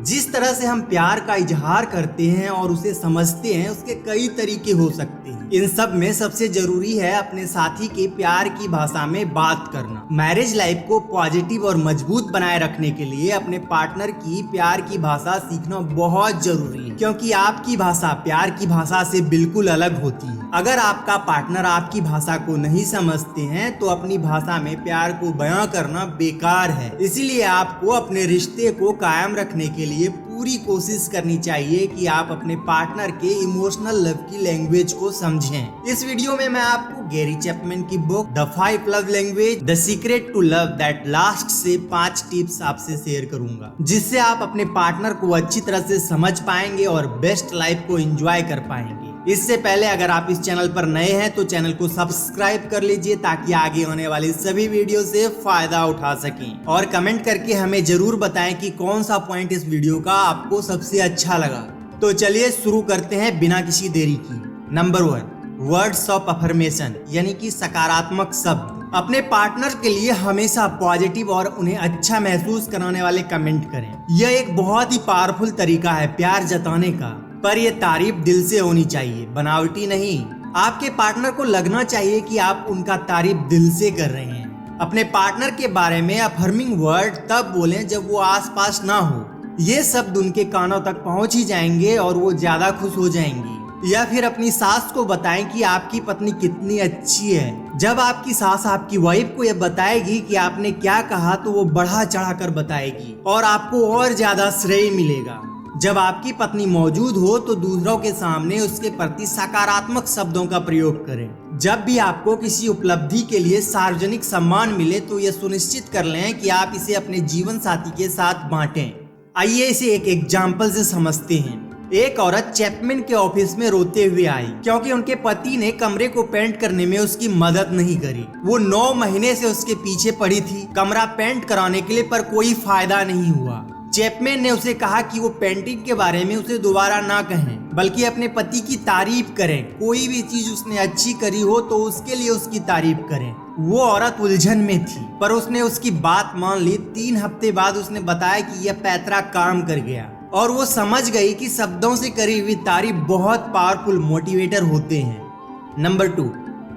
जिस तरह से हम प्यार का इजहार करते हैं और उसे समझते हैं उसके कई तरीके हो सकते हैं। इन सब में सबसे जरूरी है अपने साथी के प्यार की भाषा में बात करना। मैरिज लाइफ को पॉजिटिव और मजबूत बनाए रखने के लिए अपने पार्टनर की प्यार की भाषा सीखना बहुत जरूरी है, क्योंकि आपकी भाषा प्यार की भाषा से बिल्कुल अलग होती है। अगर आपका पार्टनर आपकी भाषा को नहीं समझते हैं तो अपनी भाषा में प्यार को बयां करना बेकार है। इसीलिए आपको अपने रिश्ते को कायम रखने के लिए पूरी कोशिश करनी चाहिए कि आप अपने पार्टनर के इमोशनल लव की लैंग्वेज को समझें। इस वीडियो में मैं आपको गैरी चैपमैन की book the 5 love language the secret to love that last से 5 टिप्स आपसे शेयर करूंगा, जिससे आप अपने पार्टनर को अच्छी तरह से समझ पाएंगे और बेस्ट लाइफ को एंजॉय कर पाएंगे। इससे पहले अगर आप इस चैनल पर नए हैं तो चैनल को सब्सक्राइब कर लीजिए ताकि आगे होने वाली सभी वीडियो से फायदा उठा सकें, और कमेंट करके हमें जरूर बताएं कि कौन सा पॉइंट इस वीडियो का आपको सबसे अच्छा लगा। तो चलिए शुरू करते हैं बिना किसी देरी की। नंबर 1, वर्ड्स ऑफ अफर्मेशन यानी कि सकारात्मक शब्द। अपने पार्टनर के लिए हमेशा पॉजिटिव और उन्हें अच्छा महसूस कराने वाले कमेंट करें। यह एक बहुत ही पावरफुल तरीका है प्यार जताने का, पर यह तारीफ दिल से होनी चाहिए, बनावटी नहीं। आपके पार्टनर को लगना चाहिए कि आप उनका तारीफ दिल से कर रहे हैं। अपने पार्टनर के बारे में अफर्मिंग वर्ड तब बोलें जब वो आसपास ना हो। ये शब्द उनके कानों तक पहुंच ही जाएंगे और वो ज्यादा खुश हो जाएंगी। या फिर अपनी सास को बताएं कि आपकी पत्नी कितनी अच्छी है। जब आपकी सास आपकी वाइफ को यह बताएगी कि आपने क्या कहा तो वो बढ़ा चढ़ा कर बताएगी और आपको और ज्यादा श्रेय मिलेगा। जब आपकी पत्नी मौजूद हो तो दूसरों के सामने उसके प्रति सकारात्मक शब्दों का प्रयोग करें। जब भी आपको किसी उपलब्धि के लिए सार्वजनिक सम्मान मिले तो यह सुनिश्चित कर लें कि आप इसे अपने जीवन साथी के साथ बांटें। आइए इसे एक एग्जाम्पल से समझते हैं। एक औरत चैपमैन के ऑफिस में रोते हुए आई क्योंकि उनके पति ने कमरे को पेंट करने में उसकी मदद नहीं करी। वो 9 महीने से उसके पीछे पड़ी थी कमरा पेंट कराने के लिए, पर कोई फायदा नहीं हुआ। चैपमैन ने उसे कहा कि वो पेंटिंग के बारे में उसे दोबारा ना कहें, बल्कि अपने पति की तारीफ करें। कोई भी चीज उसने अच्छी करी हो तो उसके लिए उसकी तारीफ करें। वो औरत उलझन में थी, पर उसने उसकी बात मान ली। 3 हफ्ते बाद उसने बताया कि यह पैतरा काम कर गया और वो समझ गई कि शब्दों से करी हुई तारीफ बहुत पावरफुल मोटिवेटर होते हैं। नंबर 2,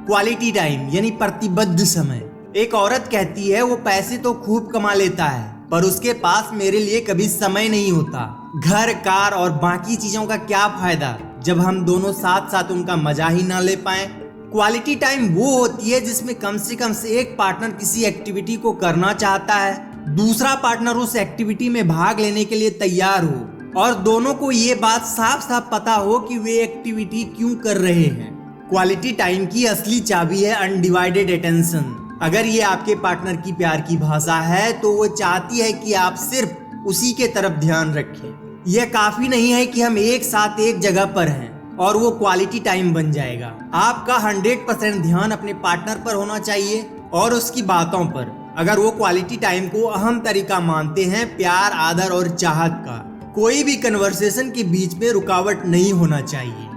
क्वालिटी टाइम यानी प्रतिबद्ध समय। एक औरत कहती है वो पैसे तो खूब कमा लेता है पर उसके पास मेरे लिए कभी समय नहीं होता। घर, कार और बाकी चीजों का क्या फायदा जब हम दोनों साथ साथ उनका मजा ही ना ले पाए। क्वालिटी टाइम वो होती है जिसमें कम से एक पार्टनर किसी एक्टिविटी को करना चाहता है, दूसरा पार्टनर उस एक्टिविटी में भाग लेने के लिए तैयार हो और दोनों को ये बात साफ साफ पता हो कि वे एक्टिविटी क्यों कर रहे हैं। क्वालिटी टाइम की असली चाबी है अनडिवाइडेड अटेंशन। अगर ये आपके पार्टनर की प्यार की भाषा है तो वो चाहती है कि आप सिर्फ उसी के तरफ ध्यान रखें। यह काफी नहीं है कि हम एक साथ एक जगह पर हैं और वो क्वालिटी टाइम बन जाएगा। आपका 100% ध्यान अपने पार्टनर पर होना चाहिए और उसकी बातों पर। अगर वो क्वालिटी टाइम को अहम तरीका मानते हैं प्यार, आदर और चाहत का, कोई भी कन्वर्सेशन के बीच में रुकावट नहीं होना चाहिए।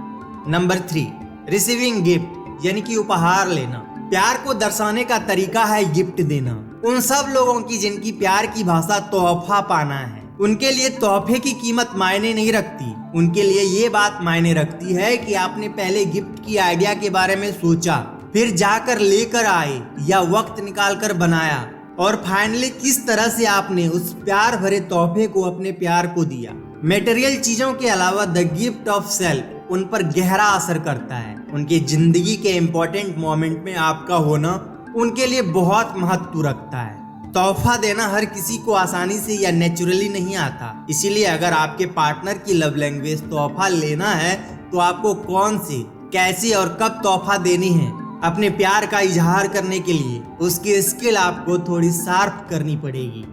नंबर 3, रिसीविंग गिफ्ट यानी कि उपहार लेना। प्यार को दर्शाने का तरीका है गिफ्ट देना। उन सब लोगों की जिनकी प्यार की भाषा तोहफा पाना है, उनके लिए तोहफे की कीमत मायने नहीं रखती। उनके लिए ये बात मायने रखती है कि आपने पहले गिफ्ट की आइडिया के बारे में सोचा, फिर जाकर लेकर आए या वक्त निकाल कर बनाया, और फाइनली किस तरह से आपने उस प्यार भरे तोहफे को अपने प्यार को दिया। मटेरियल चीजों के अलावा द गिफ्ट ऑफ सेल्फ उन पर गहरा असर करता है। उनकी जिंदगी के इम्पोर्टेंट मोमेंट में आपका होना उनके लिए बहुत महत्व रखता है। तोहफा देना हर किसी को आसानी से या नेचुरली नहीं आता। इसीलिए अगर आपके पार्टनर की लव लैंग्वेज तोहफा लेना है तो आपको कौन सी, कैसी और कब तोहफा देनी है, अपने प्यार का इजहार करने के लिए उसकी स्किल आपको थोड़ी शार्प करनी पड़ेगी।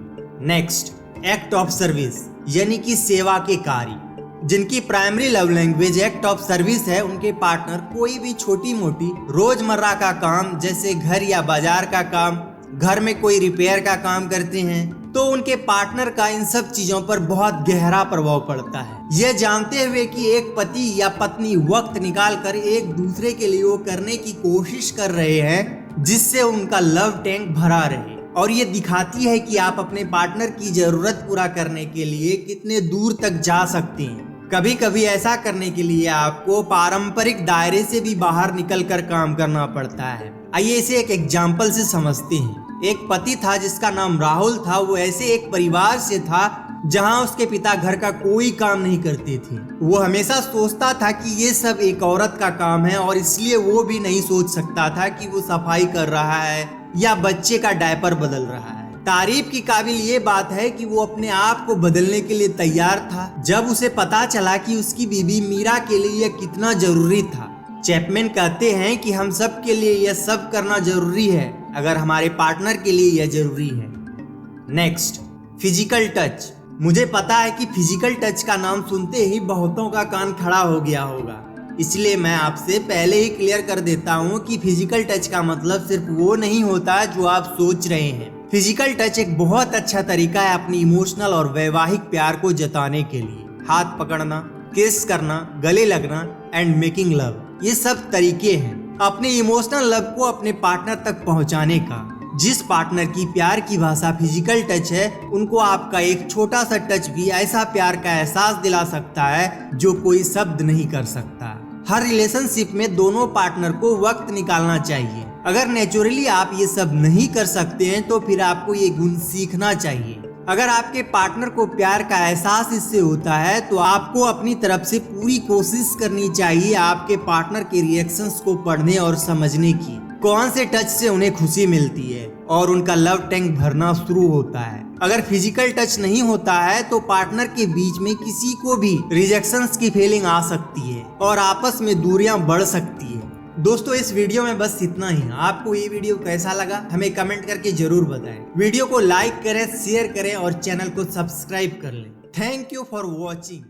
नेक्स्ट, एक्ट ऑफ सर्विस यानी कि सेवा के कार्य। जिनकी primary love language act of service है, उनके पार्टनर कोई भी छोटी मोटी रोजमर्रा का काम जैसे घर या बाजार का काम, घर में कोई रिपेयर का काम करते हैं तो उनके पार्टनर का इन सब चीजों पर बहुत गहरा प्रभाव पड़ता है। यह जानते हुए कि एक पति या पत्नी वक्त निकाल कर एक दूसरे के लिए वो करने की कोशिश कर रहे हैं जिससे उनका लव टैंक भरा रहे। और ये दिखाती है कि आप अपने पार्टनर की जरूरत पूरा करने के लिए कितने दूर तक जा सकते हैं। कभी कभी ऐसा करने के लिए आपको पारंपरिक दायरे से भी बाहर निकलकर काम करना पड़ता है। आइए इसे एक एग्जाम्पल से समझते हैं। एक पति था जिसका नाम राहुल था। वो ऐसे एक परिवार से था जहां उसके पिता घर का कोई काम नहीं करते थे। वो हमेशा सोचता था कि ये सब एक औरत का काम है और इसलिए वो भी नहीं सोच सकता था कि वो सफाई कर रहा है या बच्चे का डायपर बदल रहा है। तारीफ की काबिल ये बात है कि वो अपने आप को बदलने के लिए तैयार था जब उसे पता चला कि उसकी बीवी मीरा के लिए यह कितना जरूरी था। चैपमैन कहते हैं कि हम सब के लिए यह सब करना जरूरी है अगर हमारे पार्टनर के लिए यह जरूरी है। Next, physical touch. मुझे पता है कि फिजिकल टच का नाम सुनते ही बहुतों का कान खड़ा हो गया होगा, इसलिए मैं आपसे पहले ही क्लियर कर देता हूँ कि फिजिकल टच का मतलब सिर्फ वो नहीं होता जो आप सोच रहे हैं। फिजिकल टच एक बहुत अच्छा तरीका है अपनी इमोशनल और वैवाहिक प्यार को जताने के लिए। हाथ पकड़ना, किस करना, गले लगना एंड मेकिंग लव, ये सब तरीके हैं अपने इमोशनल लव को अपने पार्टनर तक पहुंचाने का। जिस पार्टनर की प्यार की भाषा फिजिकल टच है, उनको आपका एक छोटा सा टच भी ऐसा प्यार का एहसास दिला सकता है जो कोई शब्द नहीं कर सकता। हर रिलेशनशिप में दोनों पार्टनर को वक्त निकालना चाहिए। अगर नेचुरली आप ये सब नहीं कर सकते हैं तो फिर आपको ये गुण सीखना चाहिए। अगर आपके पार्टनर को प्यार का एहसास इससे होता है तो आपको अपनी तरफ से पूरी कोशिश करनी चाहिए आपके पार्टनर के रिएक्शंस को पढ़ने और समझने की। कौन से टच से उन्हें खुशी मिलती है और उनका लव टैंक भरना शुरू होता है। अगर फिजिकल टच नहीं होता है तो पार्टनर के बीच में किसी को भी रिजेक्शंस की फीलिंग आ सकती है और आपस में दूरियां बढ़ सकती है। दोस्तों, इस वीडियो में बस इतना ही। आपको ये वीडियो कैसा लगा हमें कमेंट करके जरूर बताएं। वीडियो को लाइक करें, शेयर करें और चैनल को सब्सक्राइब कर लें। Thank you for watching.